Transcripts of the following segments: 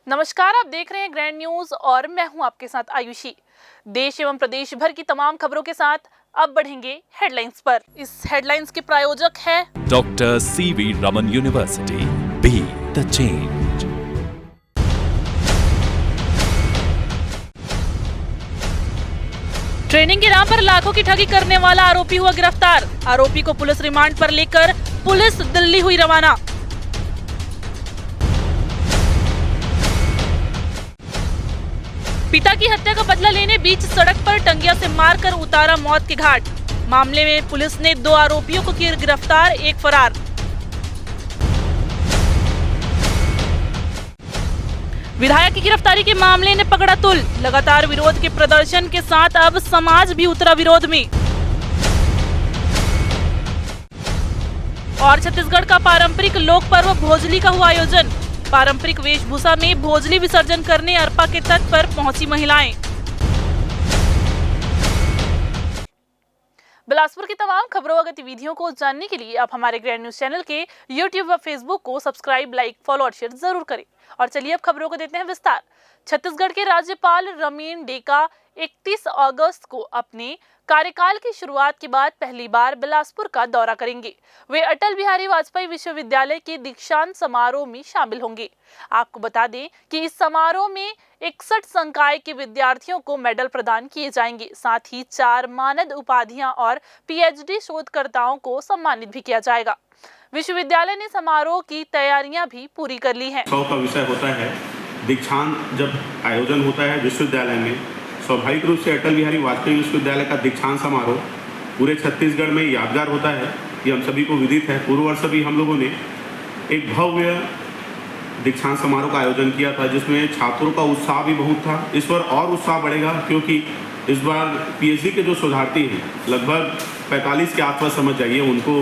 नमस्कार, आप देख रहे हैं ग्रैंड न्यूज और मैं हूं आपके साथ आयुषी। देश एवं प्रदेश भर की तमाम खबरों के साथ अब बढ़ेंगे हेडलाइंस पर। इस हेडलाइंस के प्रायोजक है doctor CV Raman university, be the change. Training के नाम पर लाखों की ठगी करने वाला आरोपी हुआ गिरफ्तार। आरोपी को पुलिस रिमांड पर लेकर पुलिस दिल्ली हुई रवाना। पिता की हत्या का बदला लेने बीच सड़क पर टंगिया से मारकर उतारा मौत के घाट। मामले में पुलिस ने 2 आरोपियों को किया गिरफ्तार, एक फरार। विधायक की गिरफ्तारी के मामले ने पकड़ा तूल। लगातार विरोध के प्रदर्शन के साथ अब समाज भी उतरा विरोध में। और छत्तीसगढ़ का पारंपरिक लोक पर्व भोजली का हुआ आयोजन। पारंपरिक वेशभूषा में भोजली विसर्जन करने अरपा के तट पर पहुंची महिलाएं। बिलासपुर की तमाम खबरों और गतिविधियों को जानने के लिए आप हमारे ग्रैंड न्यूज चैनल के यूट्यूब व फेसबुक को सब्सक्राइब, लाइक, फॉलो और शेयर जरूर करें। और चलिए अब खबरों को देते हैं विस्तार। छत्तीसगढ़ के राज्यपाल रमीन डेका 31 अगस्त को अपने कार्यकाल की शुरुआत के बाद पहली बार बिलासपुर का दौरा करेंगे। वे अटल बिहारी वाजपेयी विश्वविद्यालय के दीक्षांत समारोह में शामिल होंगे। आपको बता दें कि इस समारोह में 61 संकाय के विद्यार्थियों को मेडल प्रदान किए जाएंगे। साथ ही 4 मानद उपाधियां और पीएचडी शोधकर्ताओं को सम्मानित भी किया जाएगा। विश्वविद्यालय ने समारोह की तैयारियां भी पूरी कर ली हैं। का विषय होता है दीक्षांत। जब आयोजन होता है विश्वविद्यालय में, स्वाभाविक रूप से अटल बिहारी वाजपेयी विश्वविद्यालय का दीक्षांत समारोह पूरे छत्तीसगढ़ में यादगार होता है। ये हम सभी को विदित है। पूर्व वर्ष भी हम लोगों ने एक भव्य दीक्षांत समारोह का आयोजन किया था, जिसमें छात्रों का उत्साह भी बहुत था। इस बार और उत्साह बढ़ेगा, क्योंकि इस बार पीएचडी के जो शोधार्थी हैं, लगभग 45 के आसपास समझ जाइए, उनको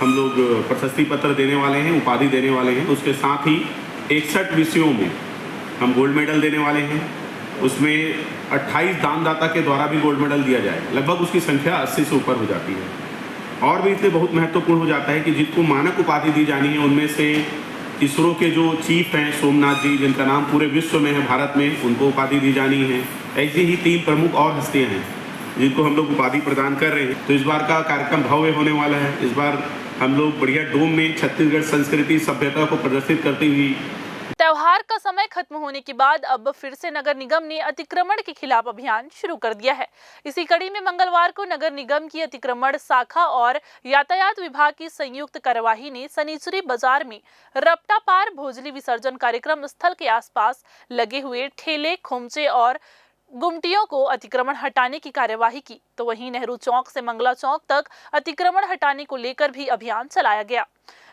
हम लोग प्रशस्ति पत्र देने वाले हैं, उपाधि देने वाले हैं। उसके साथ ही 61 विषयों में हम गोल्ड मेडल देने वाले हैं। उसमें 28 दानदाता के द्वारा भी गोल्ड मेडल दिया जाए। लगभग उसकी संख्या 80 से ऊपर हो जाती है। और भी इसलिए बहुत महत्वपूर्ण हो जाता है कि जिनको मानक उपाधि दी जानी है, उनमें से इसरो के जो चीफ हैं सोमनाथ जी, जिनका नाम पूरे विश्व में है, भारत में, उनको उपाधि दी जानी है। ऐसे ही 3 प्रमुख और हस्तियाँ हैं जिनको हम लोग उपाधि प्रदान कर रहे हैं। तो इस बार का कार्यक्रम भव्य होने वाला है। इस बार हम लोग बढ़िया डोम में छत्तीसगढ़ संस्कृति सभ्यता को प्रदर्शित करती हुई। त्योहार का समय खत्म होने के बाद अब फिर से नगर निगम ने अतिक्रमण के खिलाफ अभियान शुरू कर दिया है। इसी कड़ी में मंगलवार को नगर निगम की अतिक्रमण शाखा और यातायात विभाग की संयुक्त कार्यवाही ने सनीचरी बाजार में रपटा पार भोजली विसर्जन कार्यक्रम स्थल के आसपास लगे हुए ठेले, खोमचे और गुमटियों को अतिक्रमण हटाने की कार्यवाही की। तो वहीं नेहरू चौक से मंगला चौक तक अतिक्रमण हटाने को लेकर भी अभियान चलाया गया।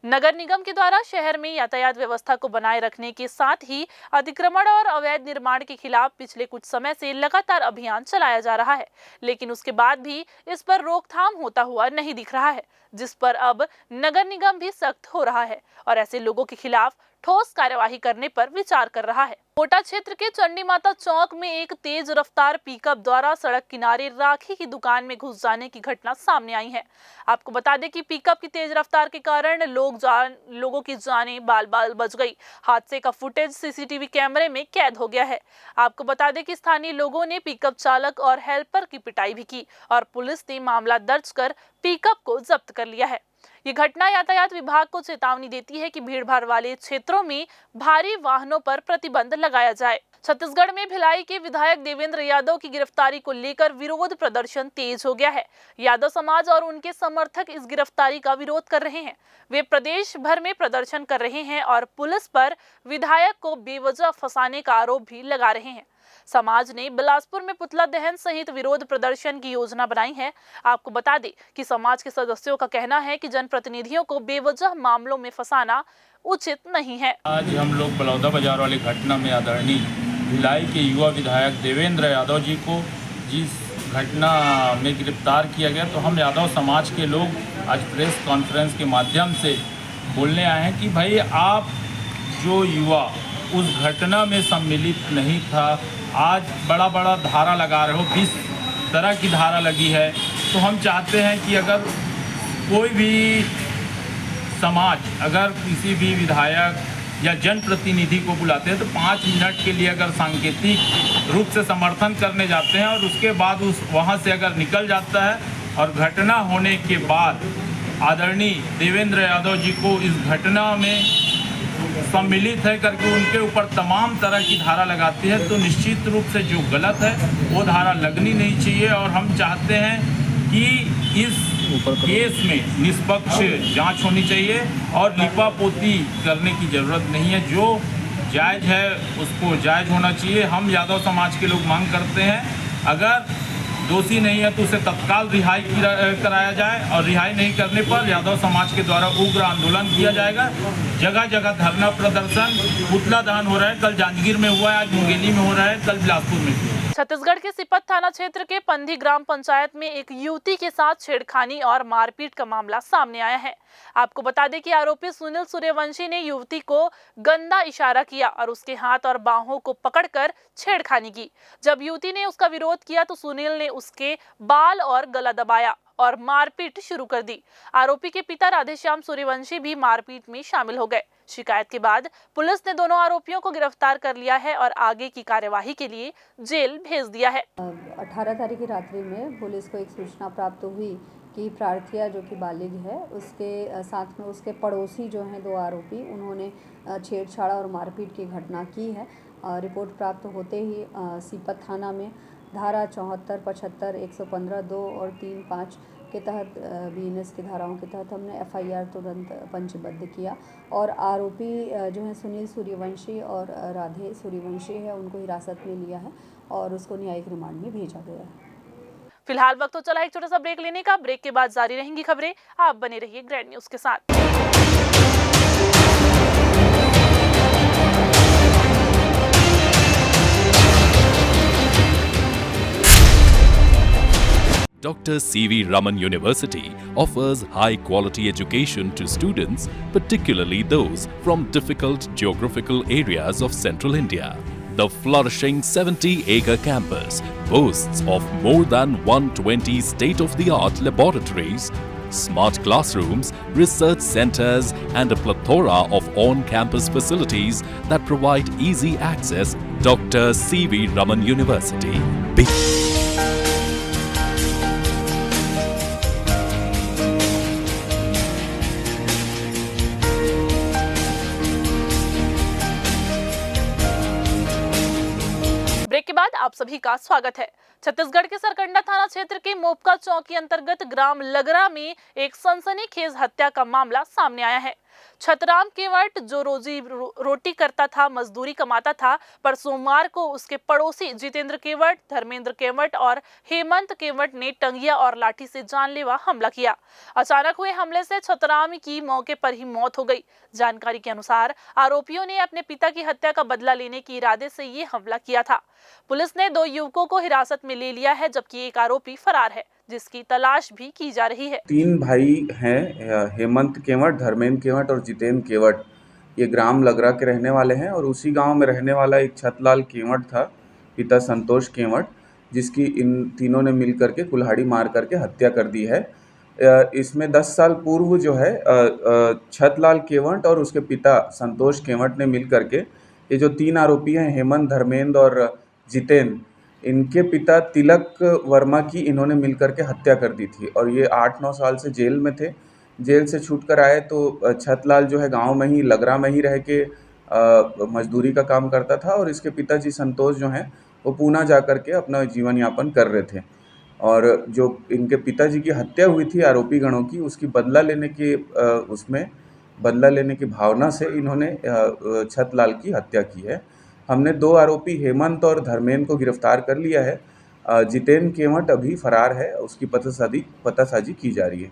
नगर निगम के द्वारा शहर में यातायात व्यवस्था को बनाए रखने के साथ ही अतिक्रमण और अवैध निर्माण के खिलाफ पिछले कुछ समय से लगातार अभियान चलाया जा रहा है, लेकिन उसके बाद भी इस पर रोकथाम होता हुआ नहीं दिख रहा है, जिस पर अब नगर निगम भी सख्त हो रहा है और ऐसे लोगों के खिलाफ ठोस कार्यवाही करने पर विचार कर रहा है। कोटा क्षेत्र के चंडी माता चौक में एक तेज रफ्तार पिकअप द्वारा सड़क किनारे राखी की दुकान में घुस जाने की घटना सामने आई है। आपको बता दें कि पिकअप की तेज रफ्तार के कारण लोगों की जानें बाल बाल बच गई। हादसे का फुटेज सीसीटीवी कैमरे में कैद हो गया है। आपको बता दें कि स्थानीय लोगों ने पिकअप चालक और हेल्पर की पिटाई भी की और पुलिस ने मामला दर्ज कर पिकअप को जब्त कर लिया है। ये घटना यातायात विभाग को चेतावनी देती है कि भीड़भाड़ वाले क्षेत्रों में भारी वाहनों पर प्रतिबंध लगाया जाए। छत्तीसगढ़ में भिलाई के विधायक देवेंद्र यादव की गिरफ्तारी को लेकर विरोध प्रदर्शन तेज हो गया है। यादव समाज और उनके समर्थक इस गिरफ्तारी का विरोध कर रहे हैं। वे प्रदेश भर में प्रदर्शन कर रहे हैं और पुलिस पर विधायक को बेवजह फंसाने का आरोप भी लगा रहे हैं। समाज ने बिलासपुर में पुतला दहन सहित विरोध प्रदर्शन की योजना बनाई है। आपको बता दें कि समाज के सदस्यों का कहना है कि जनप्रतिनिधियों को बेवजह मामलों में फंसाना उचित नहीं है। आज हम लोग बलौदा बाजार वाली घटना में आदरणीय भिलाई के युवा विधायक देवेंद्र यादव जी को जिस घटना में गिरफ्तार किया गया, तो हम यादव समाज के लोग आज प्रेस कॉन्फ्रेंस के माध्यम से बोलने आए हैं कि भाई, आप जो युवा उस घटना में सम्मिलित नहीं था, आज बड़ा बड़ा धारा लगा रहे हो, 20 तरह की धारा लगी है। तो हम चाहते हैं कि अगर कोई भी समाज अगर किसी भी विधायक या जनप्रतिनिधि को बुलाते हैं तो 5 मिनट के लिए अगर सांकेतिक रूप से समर्थन करने जाते हैं और उसके बाद वहाँ से अगर निकल जाता है और घटना होने के बाद आदरणीय देवेंद्र यादव जी को इस घटना में सम्मिलित है करके उनके ऊपर तमाम तरह की धारा लगाती है, तो निश्चित रूप से जो गलत है वो धारा लगनी नहीं चाहिए। और हम चाहते हैं कि इस केस में निष्पक्ष जांच होनी चाहिए और लिपापोती करने की ज़रूरत नहीं है। जो जायज़ है उसको जायज़ होना चाहिए। हम यादव समाज के लोग मांग करते हैं अगर दोषी नहीं है तो उसे तत्काल रिहाई कराया जाए और रिहाई नहीं करने पर यादव समाज के द्वारा उग्र आंदोलन किया जाएगा। जगह जगह धरना प्रदर्शन, पुतला दहन हो रहा है। कल जांजगीर में हुआ है, आज मुंगेली में हो रहा है, कल बिलासपुर में हुआ है। छत्तीसगढ़ के सिपत थाना क्षेत्र के पंधी ग्राम पंचायत में एक युवती के साथ छेड़खानी और मारपीट का मामला सामने आया है। आपको बता दें कि आरोपी सुनील सूर्यवंशी ने युवती को गंदा इशारा किया और उसके हाथ और बाहों को पकड़कर छेड़खानी की। जब युवती ने उसका विरोध किया तो सुनील ने उसके बाल और गला दबाया और मारपीट शुरू कर दी। आरोपी के पिता राधेश्याम सूर्यवंशी भी मारपीट में शामिल हो गए। शिकायत के बाद पुलिस ने दोनों आरोपियों को गिरफ्तार कर लिया है और आगे की कार्यवाही के लिए जेल भेज दिया है। 18 तारीख की रात्रि में पुलिस को एक सूचना प्राप्त हुई कि प्रार्थिया जो कि बालिग है उसके साथ में उसके पड़ोसी जो हैं 2 आरोपी, उन्होंने छेड़छाड़ और मारपीट की घटना की है। रिपोर्ट प्राप्त होते ही सिपत थाना में धारा 74, 75, 115, 2 और 3, 5 के तहत बीएनएस की धाराओं के तहत हमने एफआईआर तुरंत पंचबद्ध किया और आरोपी जो है सुनील सूर्यवंशी और राधे सूर्यवंशी है उनको हिरासत में लिया है और उसको न्यायिक रिमांड में भेजा गया है। फिलहाल वक्त तो चला एक छोटा सा ब्रेक लेने का। ब्रेक के बाद जारी रहेंगी खबरें। आप बने रहिए ग्रैंड न्यूज के साथ। Dr. C.V. Raman University offers high-quality education to students, particularly those from difficult geographical areas of central India. The flourishing 70-acre campus boasts of more than 120 state-of-the-art laboratories, smart classrooms, research centers, and a plethora of on-campus facilities that provide easy access. Dr. C.V. Raman University. Break के बाद आप सभी का स्वागत है। छत्तीसगढ़ के सरकंडा थाना क्षेत्र के मोपका चौकी अंतर्गत ग्राम लगरा में एक सनसनीखेज हत्या का मामला सामने आया है। छतराम केवट जो रोजी रोटी करता था, मजदूरी कमाता था, पर सोमवार को उसके पड़ोसी जितेंद्र केवट, धर्मेंद्र केवट और हेमंत केवट ने टंगिया और लाठी से जानलेवा हमला किया। अचानक हुए हमले से छतराम की मौके पर ही मौत हो गई। जानकारी के अनुसार आरोपियों ने अपने पिता की हत्या का बदला लेने के इरादे से ये हमला किया था। पुलिस ने 2 युवकों को हिरासत में ले लिया है, जबकि एक आरोपी फरार है, जिसकी तलाश भी की जा रही है। 3 भाई हैं, हेमंत केवट, धर्मेंद्र केवट और जितेंद्र केवट। ये ग्राम लगरा के रहने वाले हैं और उसी गांव में रहने वाला एक छतलाल केवट था, पिता संतोष केवट, जिसकी इन तीनों ने मिल करके कुल्हाड़ी मार करके हत्या कर दी है। इसमें 10 साल पूर्व जो है छतलाल केवट और उसके पिता संतोष केवट ने मिल करके ये जो 3 आरोपी हैं, हेमंत, धर्मेंद्र और जितेंद्र, इनके पिता तिलक वर्मा की इन्होंने मिलकर के हत्या कर दी थी और ये 8-9 साल से जेल में थे। जेल से छूट कर आए तो छतलाल जो है गांव में ही लगरा में ही रह के मजदूरी का काम करता था और इसके पिताजी संतोष जो हैं वो पूना जा कर के अपना जीवन यापन कर रहे थे। और जो इनके पिताजी की हत्या हुई थी आरोपी गणों की, उसकी बदला लेने की भावना से इन्होंने छतलाल की हत्या की है। हमने 2 आरोपी हेमंत और धर्मेंद्र को गिरफ्तार कर लिया है। जितेंद्र केवट अभी फरार है, उसकी पतासाजी की जा रही है।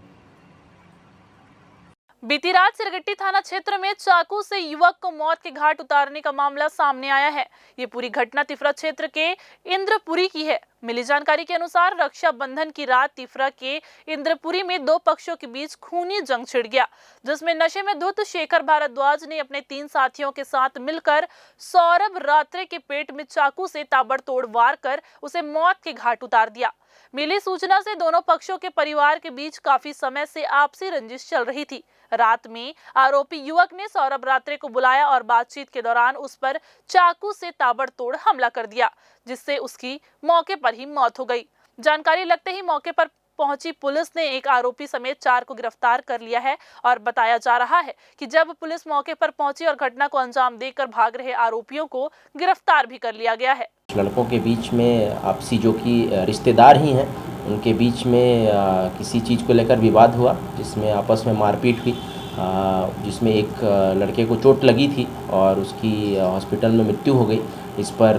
बीती रात सिरगिट्टी थाना क्षेत्र में चाकू से युवक को मौत के घाट उतारने का मामला सामने आया है। ये पूरी घटना तिफरा क्षेत्र के इंद्रपुरी की है। मिली जानकारी के अनुसार रक्षाबंधन की रात तिफरा के इंद्रपुरी में 2 पक्षों के बीच खूनी जंग छिड़ गया, जिसमें नशे में धुत शेखर भारद्वाज ने अपने 3 साथियों के साथ मिलकर सौरभ रात्रे के पेट में चाकू से ताबड़तोड़ वार कर उसे मौत के घाट उतार दिया। मिली सूचना से दोनों पक्षों के परिवार के बीच काफी समय से आपसी रंजिश चल रही थी। रात में आरोपी युवक ने सौरभ रात्रे को बुलाया और बातचीत के दौरान उस पर चाकू से ताबड़तोड़ हमला कर दिया, जिससे उसकी मौके पर ही मौत हो गई। जानकारी लगते ही मौके पर पहुंची पुलिस ने एक आरोपी समेत 4 को गिरफ्तार कर लिया है और बताया जा रहा है कि जब पुलिस मौके पर पहुंची और घटना को अंजाम देकर भाग रहे आरोपियों को गिरफ्तार भी कर लिया गया है। लड़कों के बीच में आपसी जो कि रिश्तेदार ही हैं, उनके बीच में किसी चीज़ को लेकर विवाद हुआ, जिसमें आपस में मारपीट हुई, जिसमें एक लड़के को चोट लगी थी और उसकी हॉस्पिटल में मृत्यु हो गई। इस पर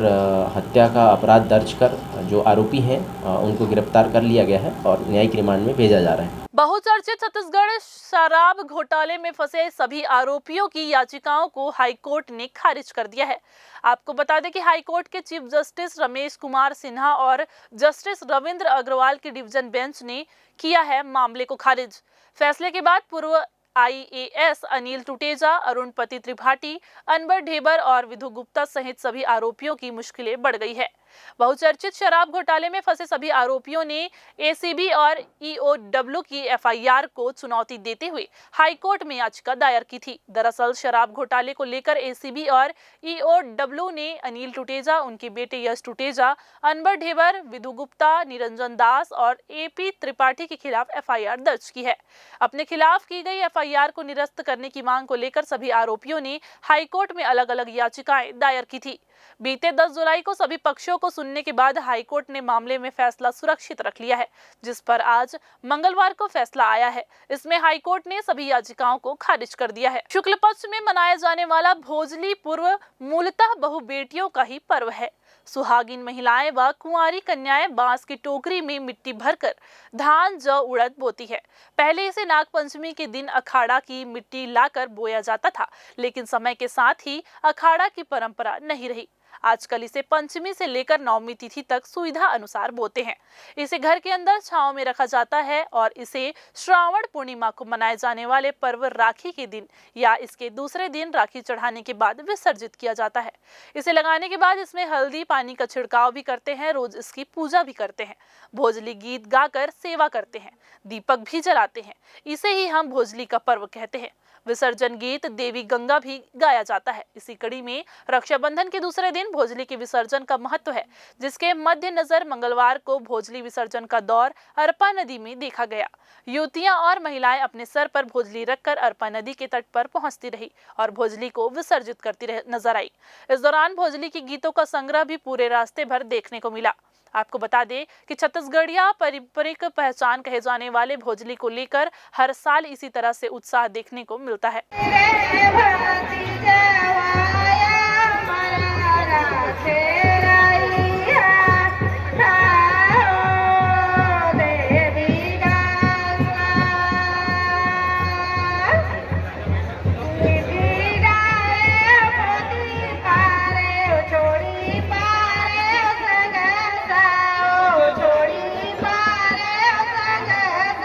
हत्या का अपराध दर्ज कर जो आरोपी हैं उनको गिरफ्तार कर लिया गया है और न्यायिक रिमांड में भेजा जा रहा है। बहुचर्चित छत्तीसगढ़ शराब घोटाले में फंसे सभी आरोपियों की याचिकाओं को हाईकोर्ट ने खारिज कर दिया है। आपको बता दें कि हाईकोर्ट के चीफ जस्टिस रमेश कुमार सिन्हा और जस्टिस रविंद्र अग्रवाल की डिवीजन बेंच ने किया है मामले को खारिज। फैसले के बाद पूर्व IAS अनिल टुटेजा, अरुण पति त्रिपाठी, अनवर ढेबर और विधु गुप्ता सहित सभी आरोपियों की मुश्किलें बढ़ गई है। बहुचर्चित शराब घोटाले में फंसे सभी आरोपियों ने ACB और EOW की FIR को चुनौती देते हुए हाईकोर्ट में याचिका दायर की थी। दरअसल शराब घोटाले को लेकर ACB और EOW ने अनिल टुटेजा, उनके बेटे यश टुटेजा, अनवर ढेबर, विधु गुप्ता, निरंजन दास और AP त्रिपाठी के खिलाफ FIR दर्ज की है। अपने खिलाफ की गई FIR को निरस्त करने की मांग को लेकर सभी आरोपियों ने हाईकोर्ट में अलग अलग याचिकाएं दायर की थी। बीते 10 जुलाई को सभी पक्षों को सुनने के बाद हाईकोर्ट ने मामले में फैसला सुरक्षित रख लिया है, जिस पर आज मंगलवार को फैसला आया है। इसमें हाईकोर्ट ने सभी याचिकाओं को खारिज कर दिया है। शुक्ल पक्ष में मनाया जाने वाला भोजली पर्व मूलतः बहु बेटियों का ही पर्व है। सुहागिन महिलाएं व कुंवारी कन्याएं बांस की टोकरी में मिट्टी भरकर धान, जौ, उड़द बोती है। पहले इसे नागपंचमी के दिन अखाड़ा की मिट्टी लाकर बोया जाता था, लेकिन समय के साथ ही अखाड़ा की परंपरा नहीं रही। आजकल इसे पंचमी से लेकर नवमी तिथि तक सुविधा अनुसार बोते हैं। इसे घर के अंदर छांव में रखा जाता है और इसे श्रावण पूर्णिमा को मनाए जाने वाले पर्व राखी के दिन या इसके दूसरे दिन राखी चढ़ाने के बाद विसर्जित किया जाता है। इसे लगाने के बाद इसमें हल्दी पानी का छिड़काव भी करते हैं, रोज इसकी पूजा भी करते हैं, भोजली गीत गाकर सेवा करते हैं, दीपक भी जलाते हैं। इसे ही हम भोजली का पर्व कहते हैं। विसर्जन गीत देवी गंगा भी गाया जाता है। इसी कड़ी में रक्षाबंधन के दूसरे दिन भोजली के विसर्जन का महत्व है, जिसके मद्देनजर मंगलवार को भोजली विसर्जन का दौर अरपा नदी में देखा गया। युवतियां और महिलाएं अपने सर पर भोजली रखकर अरपा नदी के तट पर पहुंचती रही और भोजली को विसर्जित करती नजर आई। इस दौरान भोजली के गीतों का संग्रह भी पूरे रास्ते भर देखने को मिला। आपको बता दें कि छत्तीसगढ़िया पारंपरिक पहचान कहे जाने वाले भोजली को लेकर हर साल इसी तरह से उत्साह देखने को मिलता है।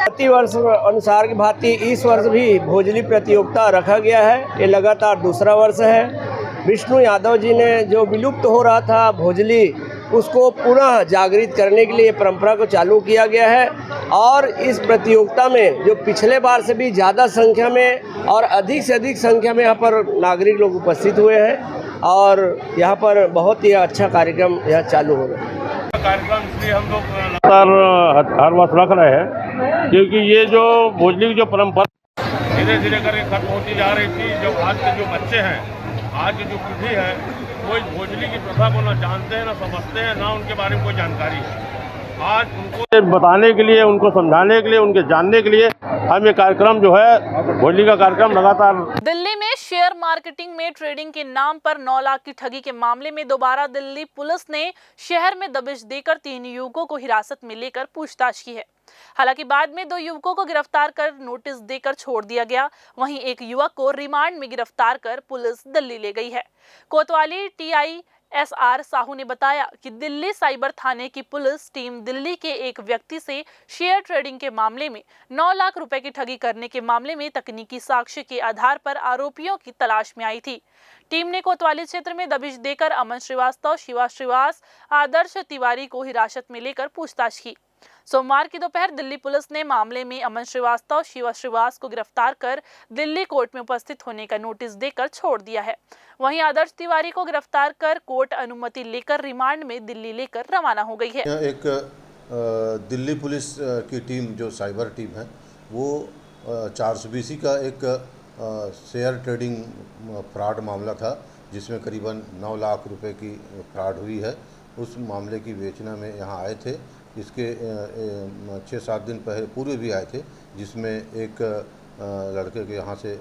प्रति वर्ष अनुसार की भांति इस वर्ष भी भोजली प्रतियोगिता रखा गया है। ये लगातार दूसरा वर्ष है। विष्णु यादव जी ने जो विलुप्त हो रहा था भोजली, उसको पुनः जागृत करने के लिए परंपरा को चालू किया गया है और इस प्रतियोगिता में जो पिछले बार से भी ज़्यादा संख्या में और अधिक से अधिक संख्या में यहाँ पर नागरिक लोग उपस्थित हुए हैं और यहाँ पर बहुत ही अच्छा कार्यक्रम यहाँ चालू हो रहा है। कार्यक्रम इसलिए हम लोग लगातार हर वर्ष रख रहे हैं क्योंकि ये जो भोजली की जो परंपरा धीरे धीरे करके खत्म होती जा रही थी। जो आज के जो बच्चे हैं, आज की जो पीढ़ी है, वो इस भोजली की प्रथा को ना जानते हैं, ना समझते हैं, ना उनके बारे में कोई जानकारी है। आज उनको बताने के लिए, उनको समझाने के लिए, उनके जानने के लिए हम ये कार्यक्रम जो है भोजली का कार्यक्रम लगातार। दिल्ली में शेयर मार्केटिंग में ट्रेडिंग के नाम पर 9 लाख की ठगी के मामले में दोबारा दिल्ली पुलिस ने शहर में दबिश देकर 3 युवकों को हिरासत में लेकर पूछताछ की है। हालांकि बाद में 2 युवकों को गिरफ्तार कर नोटिस देकर छोड़ दिया गया। वहीं एक युवक को रिमांड में गिरफ्तार कर पुलिस दिल्ली ले गई है। कोतवाली TISR साहू ने बताया कि दिल्ली साइबर थाने की पुलिस टीम दिल्ली के एक व्यक्ति से शेयर ट्रेडिंग के मामले में 9 लाख रुपए की ठगी करने के मामले में तकनीकी साक्ष्य के आधार पर आरोपियों की तलाश में आई थी। टीम ने कोतवाली क्षेत्र में दबिश देकर अमन श्रीवास्तव, शिवा श्रीवास, आदर्श तिवारी को हिरासत में लेकर पूछताछ की। सोमवार की दोपहर दिल्ली पुलिस ने मामले में अमन श्रीवास्तव, शिवा श्रीवास को गिरफ्तार कर दिल्ली कोर्ट में उपस्थित होने का नोटिस देकर छोड़ दिया है। वहीं आदर्श तिवारी को गिरफ्तार कर कोर्ट अनुमति लेकर रिमांड में दिल्ली लेकर रवाना हो गई है। एक दिल्ली पुलिस की टीम जो साइबर टीम है वो 420 का एक शेयर ट्रेडिंग फ्रॉड मामला था जिसमें करीबन 9 लाख रुपए की फ्रॉड हुई है। उस मामले की विवेचना में यहाँ आए थे। इसके 6-7 दिन पहले पूर्व भी आए थे जिसमें एक लड़के के यहाँ से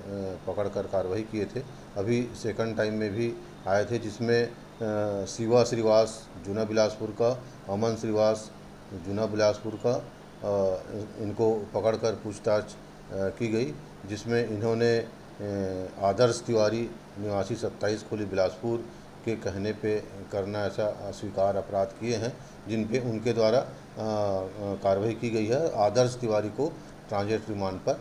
पकड़कर कार्रवाई किए थे। अभी सेकंड टाइम में भी आए थे जिसमें शिवा श्रीवास जूना बिलासपुर का, अमन श्रीवास जूना बिलासपुर का इनको पकड़कर पूछताछ की गई जिसमें इन्होंने आदर्श तिवारी निवासी 27 खोली बिलासपुर के कहने पे करना ऐसा अस्वीकार अपराध किए हैं जिन पे उनके द्वारा कार्रवाई की गई है। आदर्श तिवारी को ट्रांजिट रिमांड पर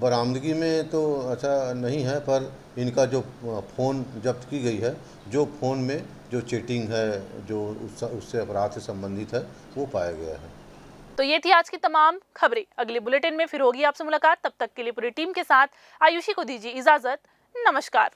बरामदगी में तो अच्छा नहीं है, पर इनका जो फ़ोन जब्त की गई है, जो फ़ोन में जो चीटिंग है, जो उससे अपराध से संबंधित है, वो पाया गया है। तो ये थी आज की तमाम खबरें। अगले बुलेटिन में फिर होगी आपसे मुलाकात। तब तक के लिए पूरी टीम के साथ आयुषी को दीजिए इजाजत। नमस्कार।